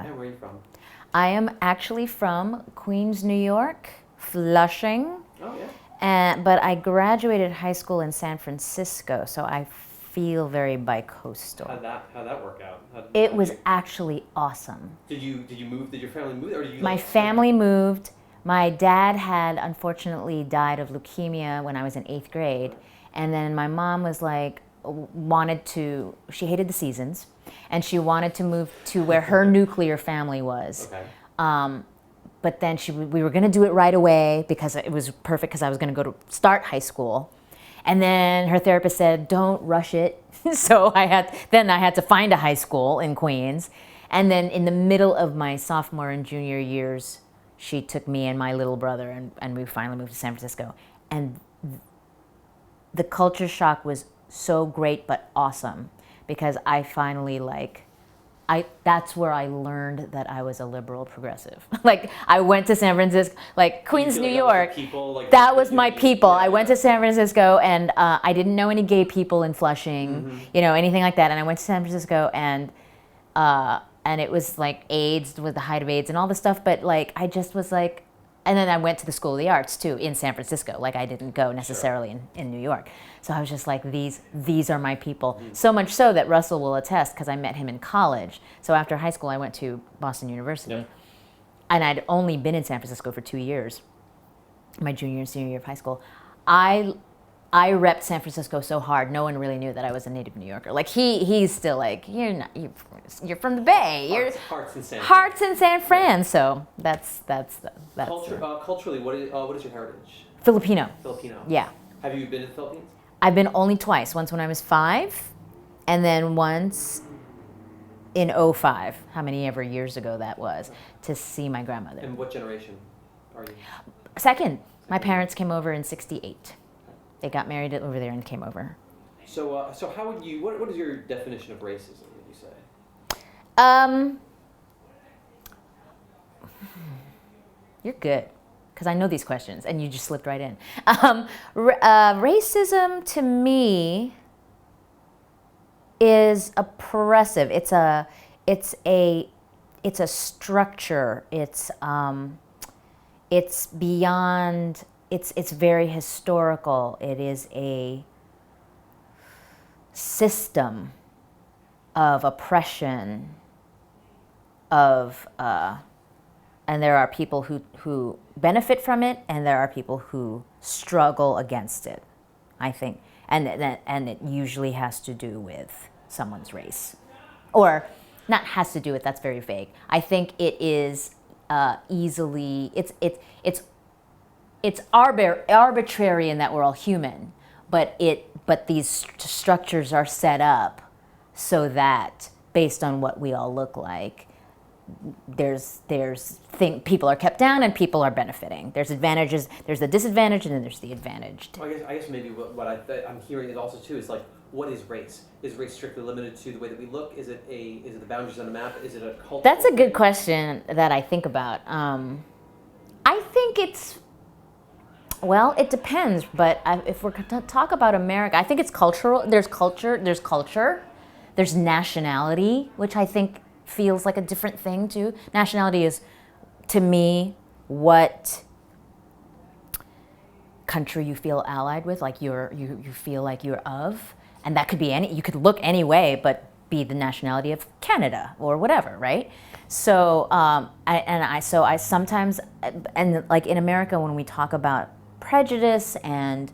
Yeah. And where are you from? I am actually from Queens, New York, Flushing. Oh, yeah. But I graduated high school in San Francisco, so I feel very bi-coastal. How'd that work out? It was actually awesome. Did you move? Did your family move, or did you? My family moved. My dad had unfortunately died of leukemia when I was in 8th grade, and then my mom was like, she hated the seasons, and she wanted to move to where her nuclear family was. Okay. But then we were going to do it right away because it was perfect because I was going to go to start high school. And then her therapist said, don't rush it. So I had to find a high school in Queens. And then in the middle of my sophomore and junior years, she took me and my little brother and we finally moved to San Francisco. And the culture shock was so great but awesome because I finally that's where I learned that I was a liberal progressive. Like I went to San Francisco, like Queens, New York. That was my people. I went to San Francisco and I didn't know any gay people in Flushing, anything like that. And I went to San Francisco and it was like AIDS, with the height of AIDS and all this stuff. But like I just was like, and then I went to the School of the Arts too in San Francisco. Like I didn't go necessarily in New York. So I was just like, these are my people. So much so that Russell will attest because I met him in college. So after high school, I went to Boston University. Yeah. And I'd only been in San Francisco for 2 years, my junior and senior year of high school. I repped San Francisco so hard, no one really knew that I was a native New Yorker. Like he's still like, you're from the Bay. Hearts in San Fran. Hearts in San Fran. So that's culturally. What is your heritage? Filipino. Filipino. Yeah. Have you been to the Philippines? I've been only twice. Once when I was 5, and then once in 05, how many ever years ago that was, to see my grandmother. And what generation are you? Second. My parents came over in 68. They got married over there and came over. So how would you? What is your definition of racism? Would you say? You're good, because I know these questions, and you just slipped right in. Racism to me is oppressive. It's a structure. It's beyond. It's very historical. It is a system of oppression, and there are people who benefit from it, and there are people who struggle against it, I think. And it usually has to do with someone's race. Or, not has to do with, that's very vague. I think it is easily, it's arbitrary in that we're all human, but these structures are set up so that based on what we all look like, people are kept down and people are benefiting. There's advantages, there's the disadvantage, and then there's the advantaged. Well, I guess maybe what I'm hearing is also too is like, what is race? Is race strictly limited to the way that we look? Is it the boundaries on the map? Is it a cultural? That's a good question that I think about. I think it depends, but if we're going to talk about America, I think it's cultural. There's culture, there's nationality, which I think feels like a different thing too. Nationality is, to me, what country you feel allied with, like you feel like you're of, and that could be you could look any way, but be the nationality of Canada or whatever, right? So, I sometimes, and like in America, when we talk about prejudice and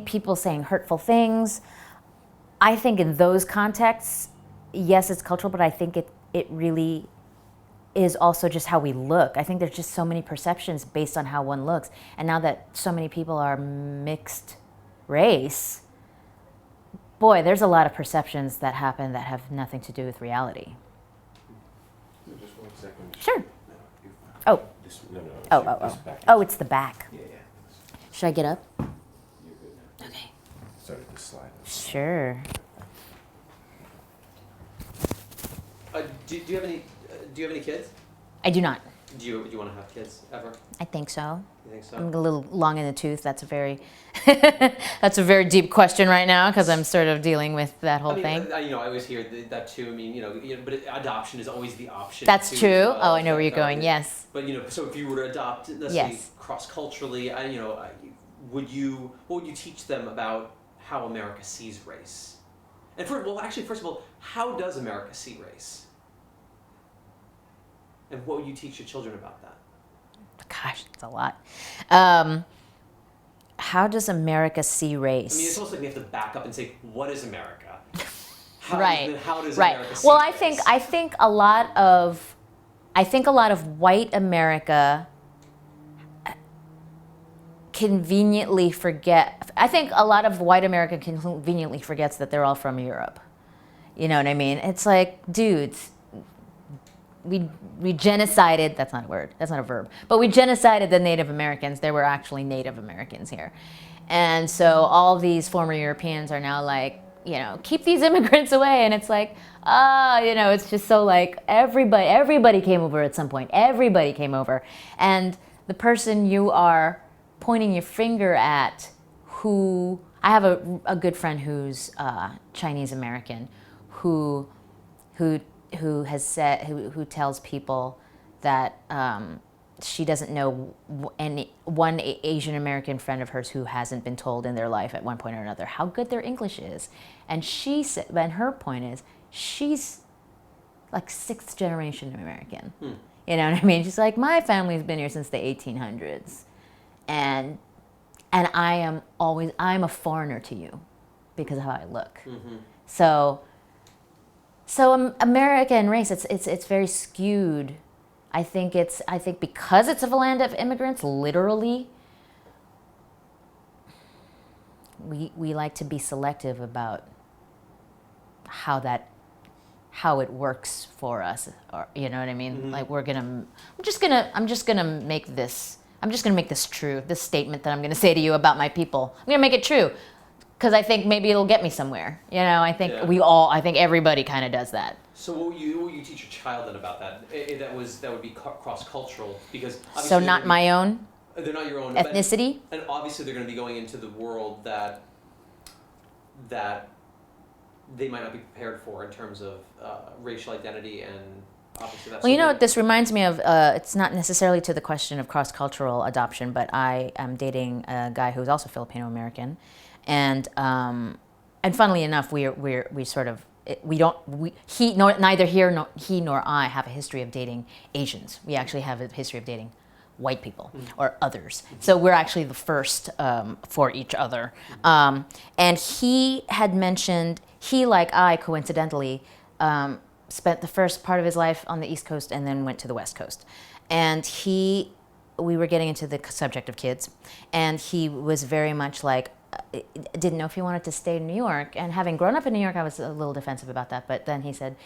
people saying hurtful things, I think in those contexts, yes, it's cultural, but I think it really is also just how we look. I think there's just so many perceptions based on how one looks. And now that so many people are mixed race, boy, there's a lot of perceptions that happen that have nothing to do with reality. Just 1 second. Sure. Oh. Oh, it's the back. Yeah. Should I get up? You're good now. Okay. Started to slide. Sure. Do you have any kids? I do not. Do you want to have kids ever? I think so. You think so? I'm a little long in the tooth. That's a very that's a very deep question right now because I'm sort of dealing with that whole thing. I always hear that too. I mean, but adoption is always the option. That's too, true. as well. Oh, I know where you're going. Yes. But so if you were to adopt, let's say Yes. cross-culturally, what would you teach them about how America sees race? And first of all, how does America see race? And what would you teach your children about that? Gosh, it's a lot. How does America see race? I mean, it's almost like we have to back up and say, what is America? Right. How does Right. America see Well, race? I think a lot of white America conveniently forget. I think a lot of white America conveniently forgets that they're all from Europe. You know what I mean? It's like, dudes, we genocided. That's not a word. That's not a verb. But we genocided the Native Americans. There were actually Native Americans here, and so all these former Europeans are now like, keep these immigrants away. And it's like, it's just so like everybody came over at some point. Everybody came over, and the person you are pointing your finger at, who I have a good friend who's Chinese American, who has said, who tells people that she doesn't know one Asian American friend of hers who hasn't been told in their life at one point or another how good their English is. And she said, and her point is, she's like 6th generation American. You know what I mean? She's like, my family's been here since the 1800s. And I'm a foreigner to you because of how I look. Mm-hmm. So American race, it's very skewed. I think because it's a land of immigrants, literally, we like to be selective about how it works for us, or you know what I mean? Mm-hmm. Like I'm just gonna make this true. This statement that I'm gonna say to you about my people, I'm gonna make it true. Because I think maybe it'll get me somewhere. I think I think everybody kind of does that. So what would you teach your child then about that? That would be cross-cultural, because obviously So not my own they're not your own ethnicity. and obviously they're going to be going into the world that they might not be prepared for in terms of racial identity, and obviously that's. Well, what this reminds me of? It's not necessarily to the question of cross-cultural adoption, but I am dating a guy who's also Filipino American. And funnily enough, neither he nor I have a history of dating Asians. We actually have a history of dating white people or others. So we're actually the first for each other. And he had mentioned, he, like I, coincidentally, spent the first part of his life on the East Coast and then went to the West Coast. And we were getting into the subject of kids, and he was very much like, didn't know if he wanted to stay in New York. And having grown up in New York, I was a little defensive about that. But then he said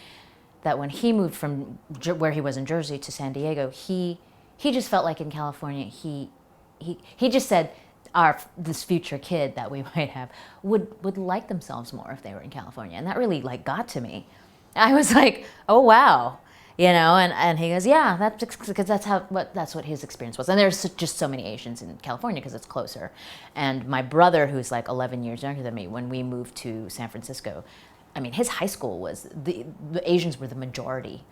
that when he moved from where he was in Jersey to San Diego, he just felt like in California, he just said this future kid that we might have would like themselves more if they were in California. And that really got to me. I was like, oh, wow. And he goes, yeah, that's because that's what his experience was. And there's just so many Asians in California because it's closer. And my brother, who's like 11 years younger than me, when we moved to San Francisco, I mean, his high school was the Asians were the majority.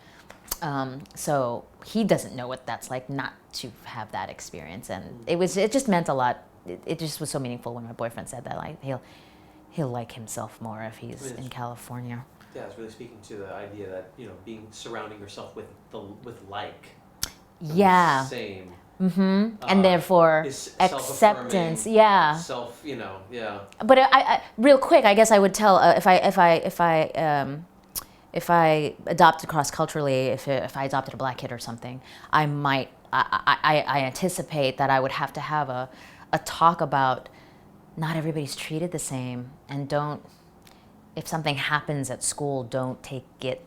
So he doesn't know what that's like not to have that experience. And it just meant a lot. It just was so meaningful when my boyfriend said that, like, he'll like himself more if he's in California. Yeah, it's really speaking to the idea that surrounding yourself with same. Mm-hmm. And therefore acceptance. Yeah. Yeah. But I real quick, I guess I would tell if I adopted cross-culturally, if I adopted a black kid or something, I anticipate that I would have to have a talk about not everybody's treated the same, and if something happens at school, don't take it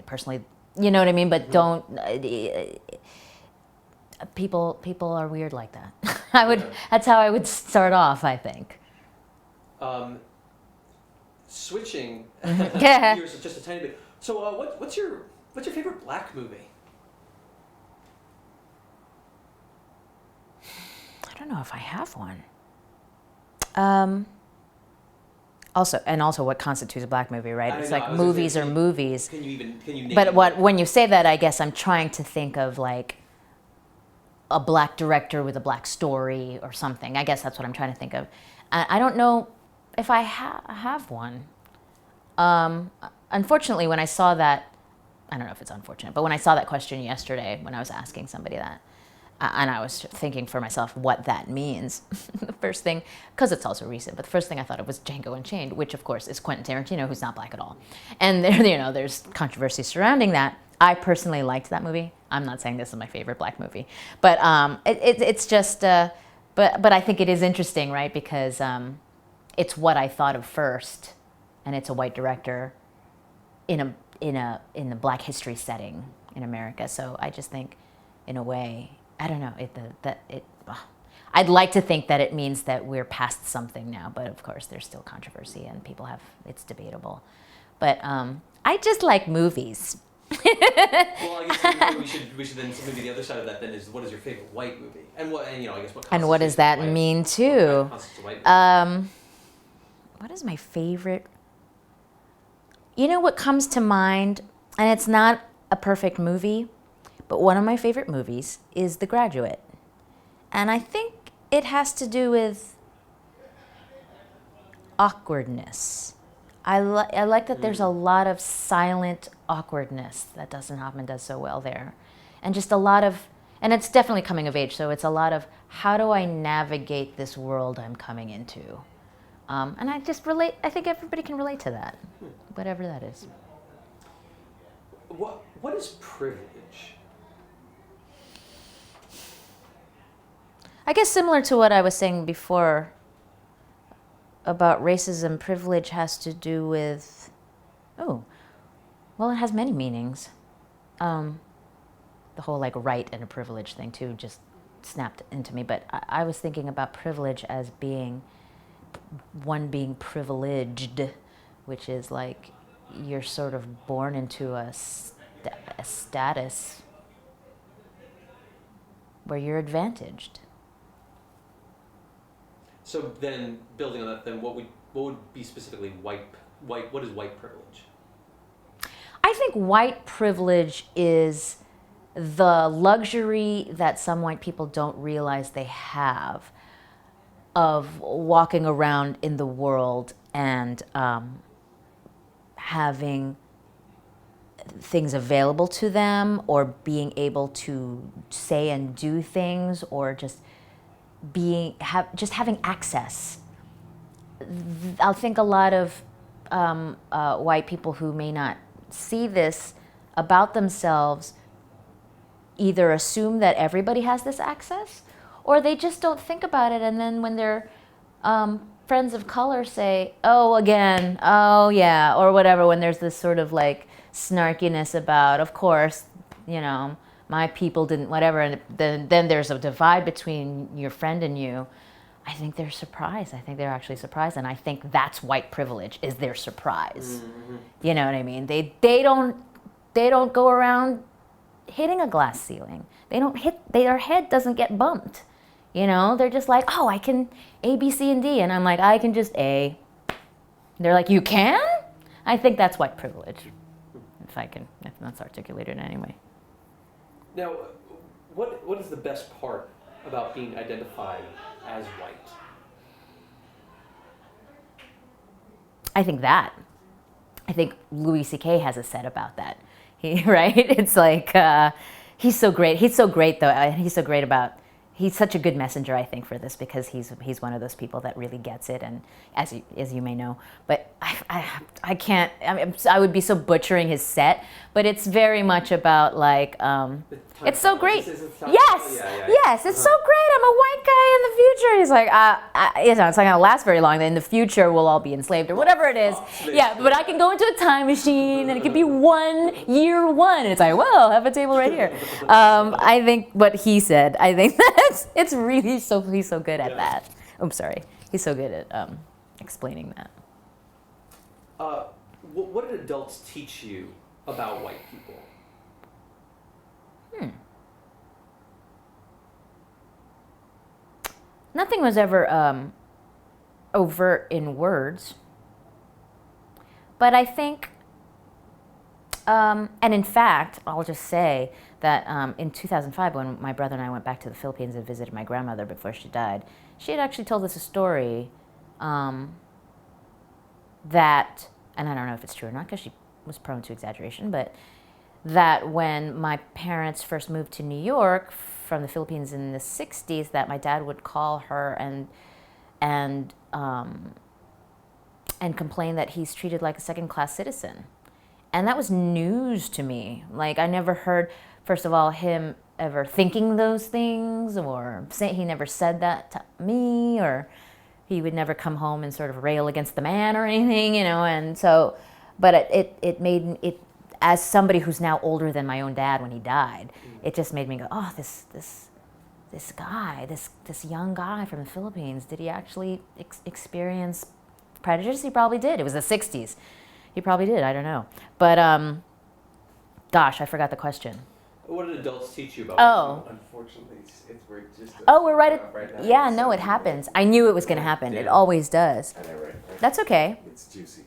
personally, you know what I mean? But don't, people are weird like that. That's how I would start off, I think. Switching Yeah. gears just a tiny bit. So what's your What's your favorite black movie? I don't know if I have one. Also, what constitutes a black movie, right? I It's know, like I was gonna say, movies are movies. Can you name But one? when you say that, I guess I'm trying to think of like a black director with a black story or something. I guess that's what I'm trying to think of. I don't know if I have one. Unfortunately, when I saw that, I don't know if it's unfortunate, but when I saw that question yesterday, when I was asking somebody that, and I was thinking for myself what that means, the first thing, because it's also recent, but the first thing I thought of was Django Unchained, which of course is Quentin Tarantino, who's not black at all. And there, there's controversy surrounding that. I personally liked that movie. I'm not saying this is my favorite black movie, but it's just, but I think it is interesting, right? Because it's what I thought of first, and it's a white director in the Black history setting in America. So I just think, in a way, I don't know. I'd like to think that it means that we're past something now, but of course there's still controversy and it's debatable. But I just like movies. Well, I guess we should then maybe the other side of that then is what is your favorite white movie, and what I guess what And what does that mean too? What is my favorite? You know what comes to mind, and it's not a perfect movie, but one of my favorite movies is The Graduate. And I think it has to do with awkwardness. I like that there's a lot of silent awkwardness that Dustin Hoffman does so well there. And just a lot of, and it's definitely coming of age, so it's a lot of how do I navigate this world I'm coming into? And I think everybody can relate to that, whatever that is. What is privilege? I guess similar to what I was saying before about racism, privilege has to do with, it has many meanings. The whole like right and a privilege thing too just snapped into me, but I was thinking about privilege as being privileged, which is like you're sort of born into a status where you're advantaged. So then, building on that, then what would be specifically white? What is white privilege? I think white privilege is the luxury that some white people don't realize they have of walking around in the world and having things available to them, or being able to say and do things, or just having access. I think a lot of white people who may not see this about themselves either assume that everybody has this access, or they just don't think about it. And then when their friends of color say, "Oh, again, oh yeah," or whatever, when there's this sort of like snarkiness about, of course, my people didn't, whatever, and then there's a divide between your friend and you. I think they're surprised. I think they're actually surprised, and I think that's white privilege, is their surprise. Mm-hmm. You know what I mean? They don't go around hitting a glass ceiling. Their head doesn't get bumped. They're just like, oh, I can A, B, C, and D, and I'm like, I can just A. They're like, you can? I think that's white privilege, if that's articulated anyway. Now, what is the best part about being identified as white? I think Louis C.K. has a set about that. Right? It's like he's so great. He's so great though. He's such a good messenger, I think, for this, because he's one of those people that really gets it, and as you may know. But I can't. I would be so butchering his set, but it's very much about like it's so great. Yes, it's so great. I'm a white guy in the future. He's like, it's not gonna last very long. In the future, we'll all be enslaved or whatever it is. Yeah, but I can go into a time machine and it could be year one. And it's like, well, I'll have a table right here. I think what he said. I think it's really he's so good at that. I'm sorry. He's so good at explaining that. What did adults teach you about white people? Nothing was ever overt in words. But I think, and in fact, I'll just say that in 2005, when my brother and I went back to the Philippines and visited my grandmother before she died, she had actually told us a story that, and I don't know if it's true or not because she was prone to exaggeration, but that when my parents first moved to New York from the Philippines in the 60s, that my dad would call her and complain that he's treated like a second-class citizen. And that was news to me. Like, I never heard, first of all, him ever thinking those things, or he never said that to me, or he would never come home and sort of rail against the man or anything, you know. And so, but it made it, as somebody who's now older than my own dad when he died, it just made me go, oh, this guy, this young guy from the Philippines, did he actually experience prejudice? He probably did. It was the 60s. He probably did. I don't know. But, gosh, I forgot the question. What did adults teach you about? Oh. Unfortunately, we're just. Oh, we're right at, right now. yeah, no, it happens. I knew it was going to happen. It always does. I know, right? That's okay. It's juicy.